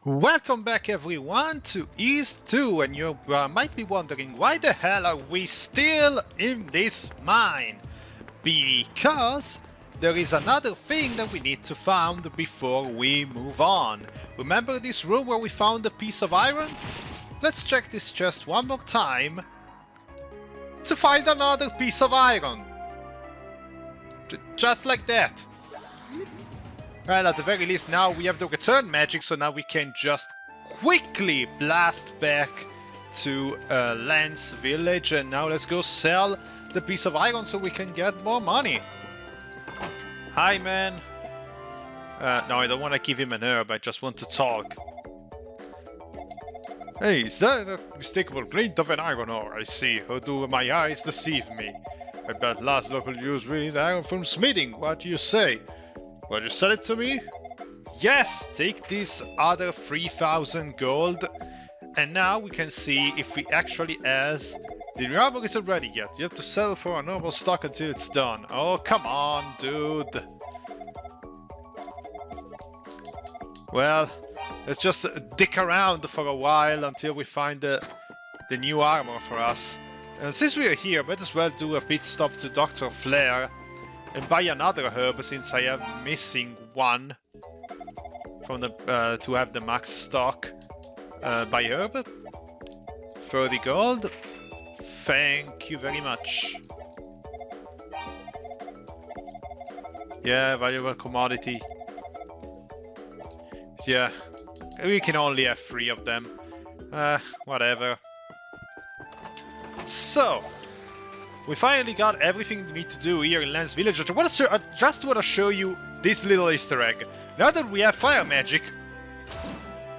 Welcome back everyone to Ys II, and you might be wondering why the hell are we still in this mine? Because there is another thing that we need to find before we move on. Remember this room where we found a piece of iron? Let's check this chest one more time to find another piece of iron. Just like that. Well, at the very least now we have the return magic, so now we can just quickly blast back to Lance village, and now let's go sell the piece of iron so we can get more money. Hi man. No, I don't want to give him an herb, I just want to talk. Hey, is that an unmistakable glint of an iron ore? I see. How do my eyes deceive me? I bet last local use really the iron from smithing. What do you say? Will you sell it to me? Yes! Take this other 3000 gold. And now we can see if we actually has... The armor isn't ready yet. You have to sell for a normal stock until it's done. Oh, come on, dude. Well, let's just dick around for a while until we find the new armor for us. And since we are here, might as well do a pit stop to Dr. Flair and buy another herb, since I am missing one from the to have the max stock. Buy herb. 30 gold. Thank you very much. Yeah, valuable commodity. Yeah, we can only have 3 of them. Whatever. So, we finally got everything we need to do here in Lance Village. I just want to show you this little Easter egg. Now that we have fire magic,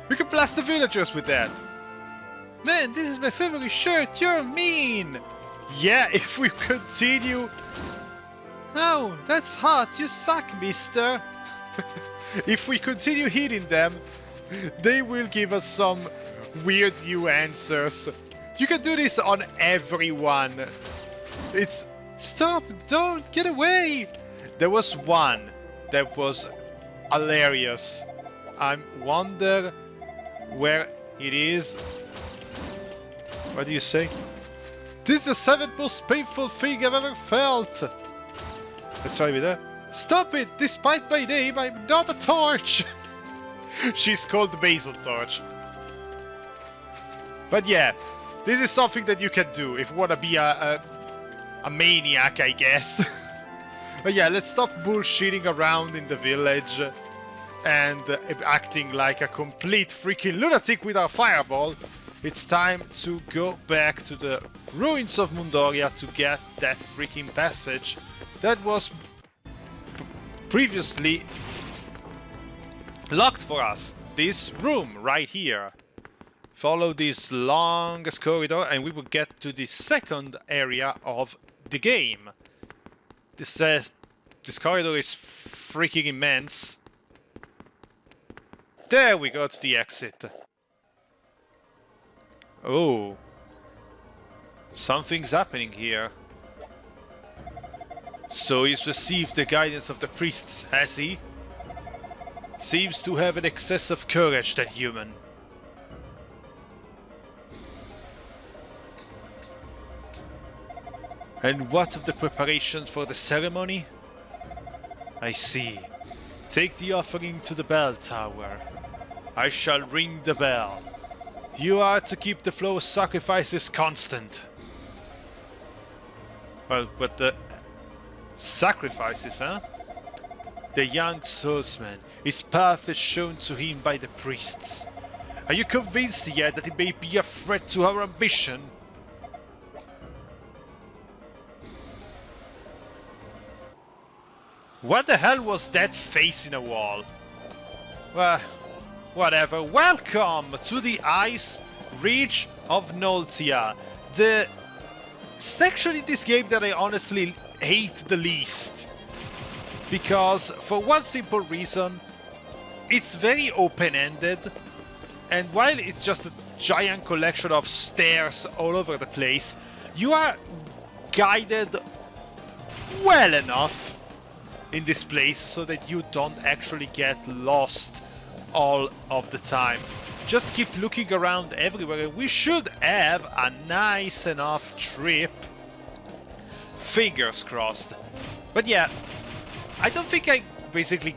we can blast the villagers with that. Man, this is my favorite shirt. You're mean. Yeah, if we continue... Oh, that's hot. You suck, mister. If we continue hitting them, they will give us some weird new answers. You can do this on everyone. It's... Stop! Don't! Get away! There was one that was hilarious. I wonder where it is. What do you say? This is the 7th most painful thing I've ever felt! Let's try with her. Stop it! Despite my name, I'm not a torch! She's called Basil Torch. But yeah, this is something that you can do if you want to be a maniac, I guess. But yeah, let's stop bullshitting around in the village and acting like a complete freaking lunatic with our fireball. It's time to go back to the ruins of Mundoria to get that freaking passage that was previously locked for us. This room right here. Follow this longest corridor and we will get to the second area of the game. This corridor is freaking immense. There we go to the exit. Oh. Something's happening here. So he's received the guidance of the priests, has he? Seems to have an excess of courage, that human. And what of the preparations for the ceremony? I see. Take the offering to the bell tower. I shall ring the bell. You are to keep the flow of sacrifices constant. Well, but the... sacrifices, huh? The young swordsman. His path is shown to him by the priests. Are you convinced yet that it may be a threat to our ambition? What the hell was that face in a wall? Well, whatever. Welcome to the ice reach of Noltia. The section in this game that I honestly hate the least. Because, for one simple reason, it's very open-ended. And while it's just a giant collection of stairs all over the place, you are guided well enough in this place so that you don't actually get lost all of the time. Just keep looking around everywhere and we should have a nice enough trip. Fingers crossed. But yeah, I don't think I basically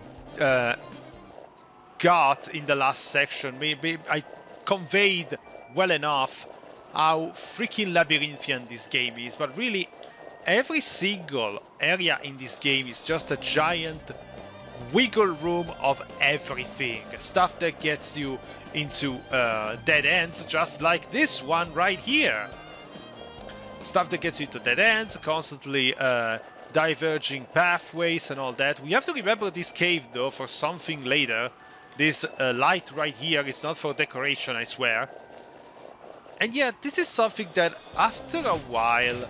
got in the last section. Maybe I conveyed well enough how freaking labyrinthian this game is, but really every single area in this game is just a giant wiggle room of everything. Stuff that gets you into dead ends, just like this one right here. Stuff that gets you to dead ends, constantly diverging pathways and all that. We have to remember this cave though for something later. This light right here is not for decoration, I swear. And yeah, this is something that after a while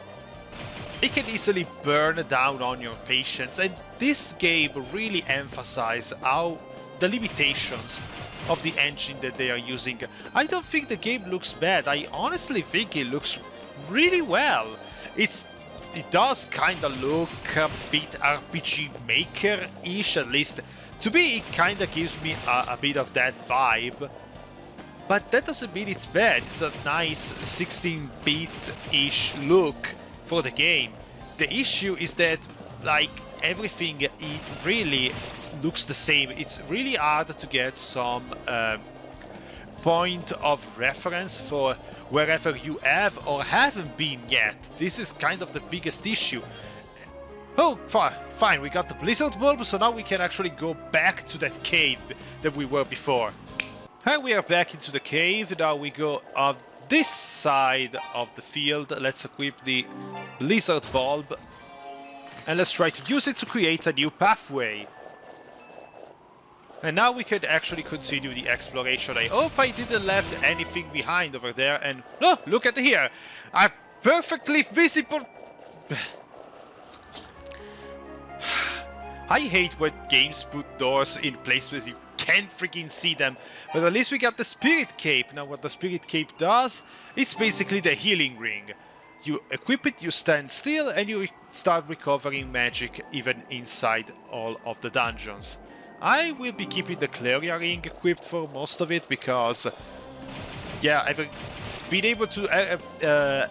it can easily burn down on your patience, and this game really emphasizes how the limitations of the engine that they are using. I don't think the game looks bad. I honestly think it looks really well. It does kind of look a bit RPG Maker-ish, at least. To me, it kind of gives me a bit of that vibe. But that doesn't mean it's bad. It's a nice 16-bit-ish look for the game. The issue is that, like, everything it really looks the same. It's really hard to get some point of reference for wherever you have or haven't been yet. This is kind of the biggest issue. Oh, fine, we got the blizzard bulb, so now we can actually go back to that cave that we were before. And we are back into the cave. Now we go on this side of the field. Let's equip the blizzard bulb. And let's try to use it to create a new pathway. And now we can actually continue the exploration. I hope I didn't left anything behind over there. And oh, look at here! A perfectly visible... I hate when games put doors in places you can't freaking see them. But at least we got the Spirit Cape. Now what the Spirit Cape does, it's basically the healing ring. You equip it, you stand still, and you start recovering magic even inside all of the dungeons. I will be keeping the Cleria ring equipped for most of it because, yeah, I've been able to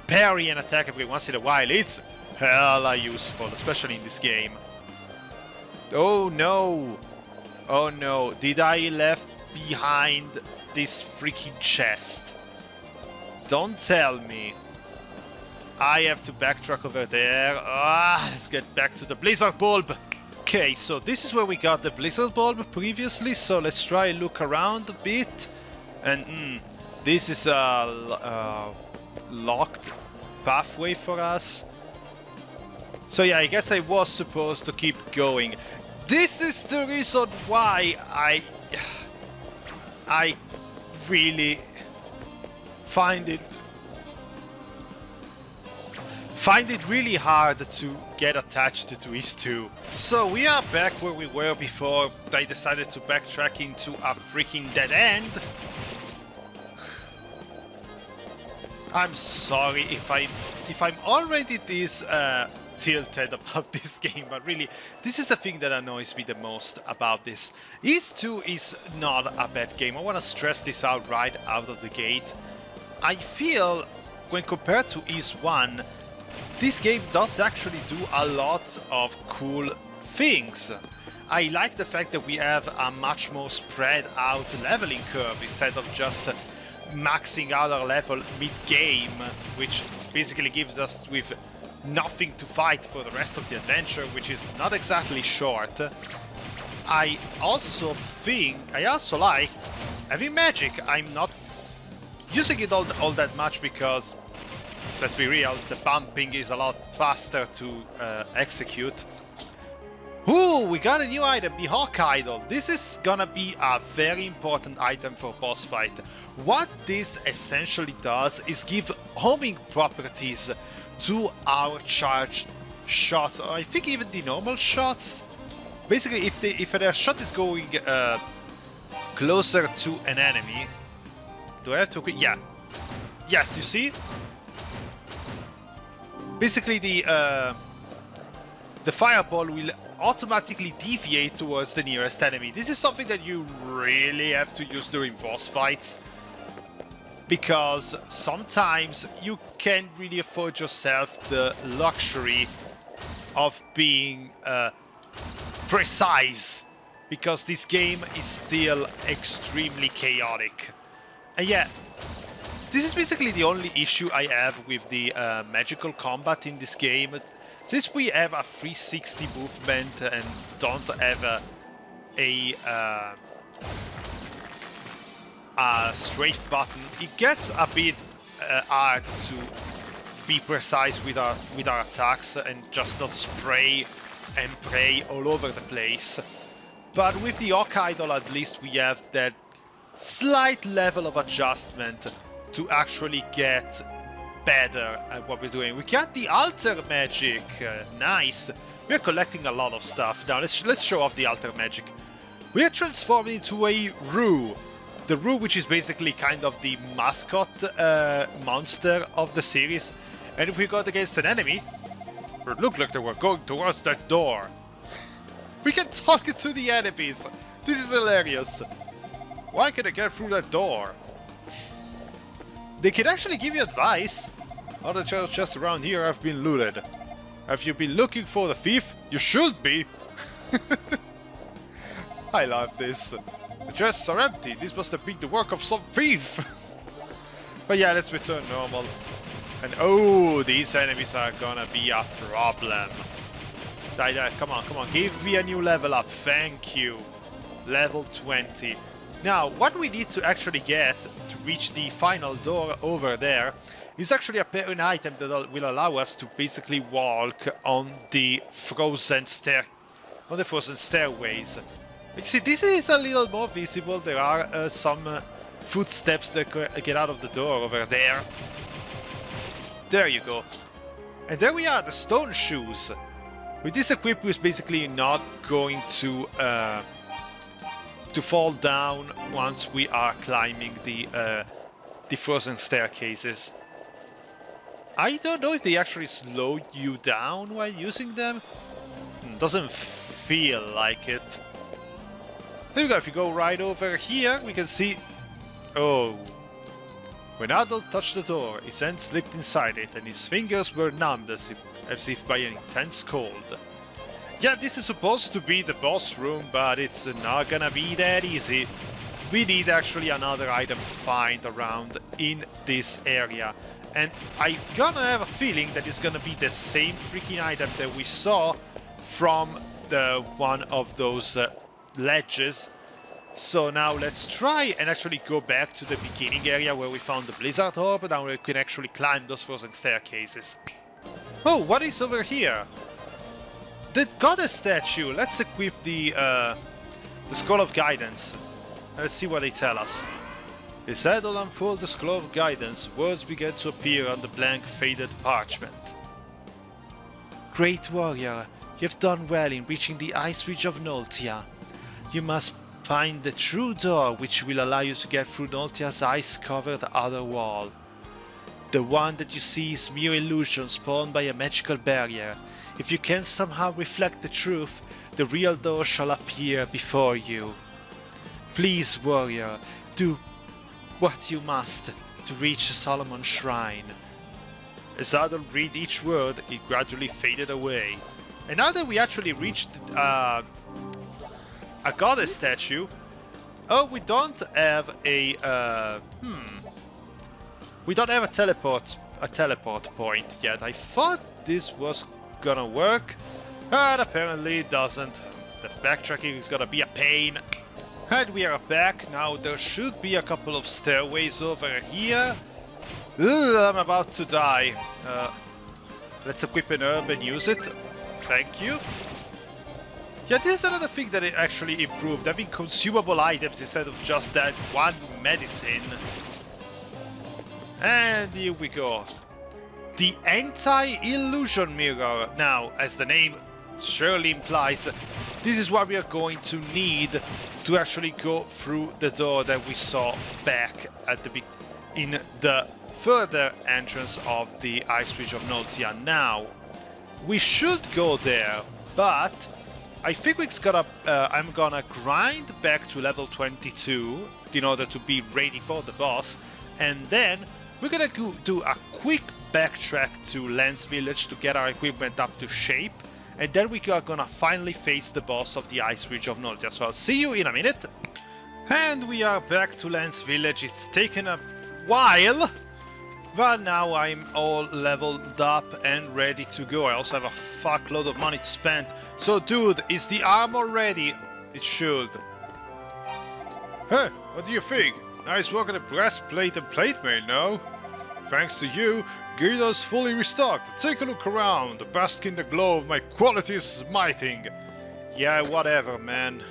parry and attack every once in a while. It's hella useful, especially in this game. Oh no! Oh no, did I left behind this freaking chest? Don't tell me. I have to backtrack over there. Let's get back to the Blizzard Bulb. Okay, so this is where we got the Blizzard Bulb previously, so let's try and look around a bit. And this is a locked pathway for us. So yeah, I guess I was supposed to keep going. This is the reason why I really find it really hard to get attached to Ys II. So we are back where we were before I decided to backtrack into a freaking dead end. I'm sorry if I'm already this tilted about this game, but really, this is the thing that annoys me the most about this. Ys II is not a bad game. I want to stress this out right out of the gate. I feel, when compared to Ys I, this game does actually do a lot of cool things. I like the fact that we have a much more spread out leveling curve instead of just maxing out our level mid-game, which basically gives us with nothing to fight for the rest of the adventure, which is not exactly short. I also like having magic. I'm not using it all that much because, let's be real, the bumping is a lot faster to execute. Ooh, we got a new item, the Hawk Idol. This is gonna be a very important item for boss fight. What this essentially does is give homing properties to our charged shots, or I think even the normal shots. Basically, if a shot is going closer to an enemy, do I have to? Yeah. Yes, you see. Basically, the fireball will automatically deviate towards the nearest enemy. This is something that you really have to use during boss fights, because sometimes you can't really afford yourself the luxury of being precise, because this game is still extremely chaotic. And yeah, this is basically the only issue I have with the magical combat in this game. Since we have a 360 movement and don't have a strafe button, it gets a bit hard to be precise with our attacks and just not spray and pray all over the place. But with the Orc Idol, at least we have that slight level of adjustment to actually get better at what we're doing. We got the altar magic, nice. We're collecting a lot of stuff. Now let's show off the altar magic. We are transformed into a Roo. The Roo, which is basically kind of the mascot monster of the series. And if we go against an enemy, it looked like they were going towards that door. We can talk to the enemies. This is hilarious. Why can I get through that door? They can actually give you advice. All the chests around here have been looted. Have you been looking for the thief? You should be. I love this. The chests are empty. This must have been the work of some thief. But yeah, let's return normal. And oh, these enemies are gonna be a problem. Come on, come on. Give me a new level up. Thank you. Level 20. Now, what we need to actually get to reach the final door over there is actually a certain item that will allow us to basically walk on the frozen stairways. You see, this is a little more visible. There are some footsteps that get out of the door over there. There you go. And there we are, the stone shoes. With this equip, we're basically not going to fall down once we are climbing the frozen staircases. I don't know if they actually slow you down while using them. Doesn't feel like it. There we go. If you go right over here, we can see... Oh. When Adol touched the door, his hand slipped inside it, and his fingers were numbed as if by an intense cold. Yeah, this is supposed to be the boss room, but it's not gonna be that easy. We need actually another item to find around in this area. And I'm gonna have a feeling that it's gonna be the same freaking item that we saw from the one of those ledges. So now let's try and actually go back to the beginning area where we found the Blizzard Orb. Now we can actually climb those frozen staircases. Oh, what is over here? The goddess statue. Let's equip the Scroll of Guidance. Let's see what they tell us. As Adol unfolded the Scroll of Guidance, words began to appear on the blank, faded parchment. Great warrior, you have done well in reaching the ice ridge of Noltia. You must find the true door which will allow you to get through Noltia's ice-covered outer wall. The one that you see is mere illusion spawned by a magical barrier. If you can somehow reflect the truth, the real door shall appear before you. Please, warrior, do what you must to reach Solomon's shrine. As Adol read each word, it gradually faded away. And now that we actually reached a goddess statue, oh, we don't have a we don't have a teleport point yet. I thought this was gonna work, but apparently it doesn't. The backtracking is gonna be a pain. And we are back. Now there should be a couple of stairways over here. Ugh, I'm about to die. Let's equip an herb and use it. Thank you. Yeah, this is another thing that it actually improved. Having consumable items instead of just that one medicine. And here we go. The anti-illusion mirror. Now, as the name surely implies, this is what we are going to need to actually go through the door that we saw back at in the further entrance of the Ice Ridge of Noltia. Now, we should go there, but I think I'm gonna grind back to level 22 in order to be ready for the boss, and then we're gonna do a quick backtrack to Lens Village to get our equipment up to shape, and then we are gonna finally face the boss of the Ice Ridge of Noltia. So I'll see you in a minute. And we are back to Lens Village. It's taken a while, but now I'm all leveled up and ready to go. I also have a fuckload of money to spend. So dude, is the armor ready? It should. Hey, what do you think? Nice work on the breastplate and plate mail, no? Thanks to you, Guido's fully restocked. Take a look around, bask in the glow of my quality smiting. Yeah, whatever, man.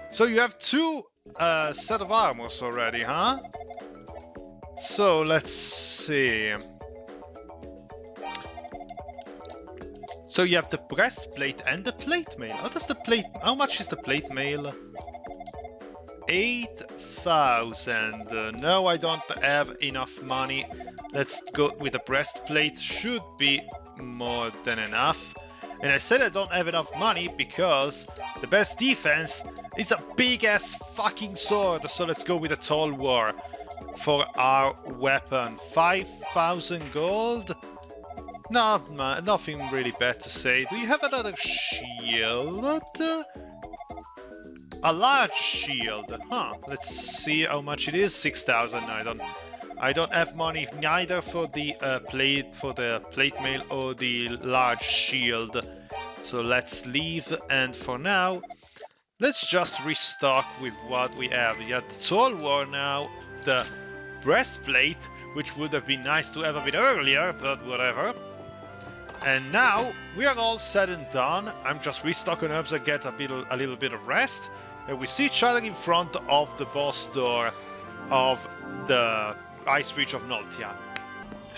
So you have two set of armors already, huh? So let's see. So you have the breastplate and the plate mail. How much is the plate mail? 8,000. No, I don't have enough money. Let's go with the breastplate. Should be more than enough. And I said I don't have enough money because the best defense is a big-ass fucking sword. So let's go with a tall war for our weapon. 5,000 gold? No, nothing really bad to say. Do you have another shield? A large shield. Huh. Let's see how much it is. 6,000. I don't have money neither for the plate mail or the large shield. So let's leave, and for now, let's just restock with what we have. We got the tall war now, the breastplate, which would have been nice to have a bit earlier, but whatever. And now we are all said and done. I'm just restocking herbs and get a little bit of rest. And we see each other in front of the boss door of the Ice Ridge of Noltia.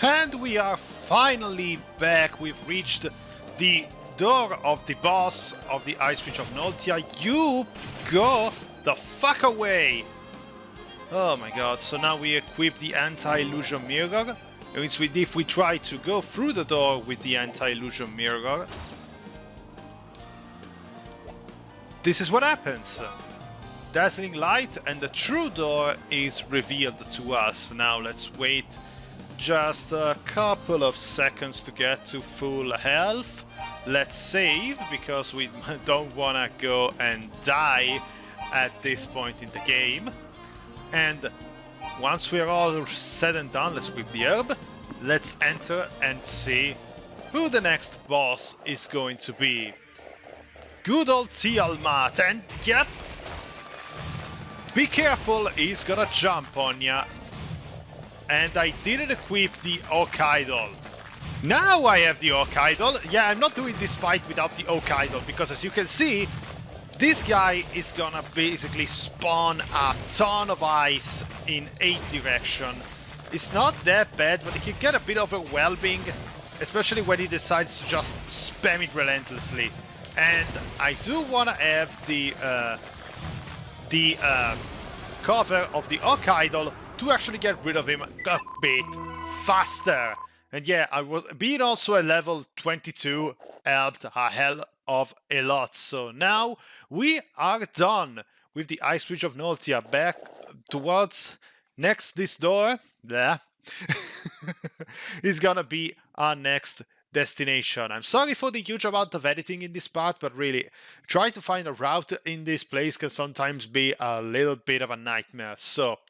And we are finally back. We've reached the door of the boss of the Ice Ridge of Noltia. You go the fuck away! Oh my god, so now we equip the anti-illusion mirror. If we try to go through the door with the anti-illusion mirror, this is what happens. Dazzling light and the true door is revealed to us. Now let's wait just a couple of seconds to get to full health. Let's save because we don't want to go and die at this point in the game. And once we're all said and done, let's equip the herb. Let's enter and see who the next boss is going to be. Good old Tiamat, and yep, be careful, he's gonna jump on ya. And I didn't equip the Oak Idol. Now I have the Oak Idol. Yeah, I'm not doing this fight without the Oak Idol, because as you can see, this guy is gonna basically spawn a ton of ice in 8 direction. It's not that bad, but it can get a bit overwhelming, especially when he decides to just spam it relentlessly. And I do want to have the cover of the Oak Idol to actually get rid of him a bit faster. And yeah, being also a level 22 helped a hell of a lot. So now we are done with the Ice Ridge of Noltia. Back towards this door there is gonna be our next destination. I'm sorry for the huge amount of editing in this part, but really, trying to find a route in this place can sometimes be a little bit of a nightmare. So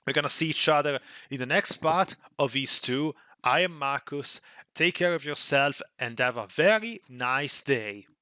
we're gonna see each other in the next part of Ys II. I am Markus. Take care of yourself and have a very nice day.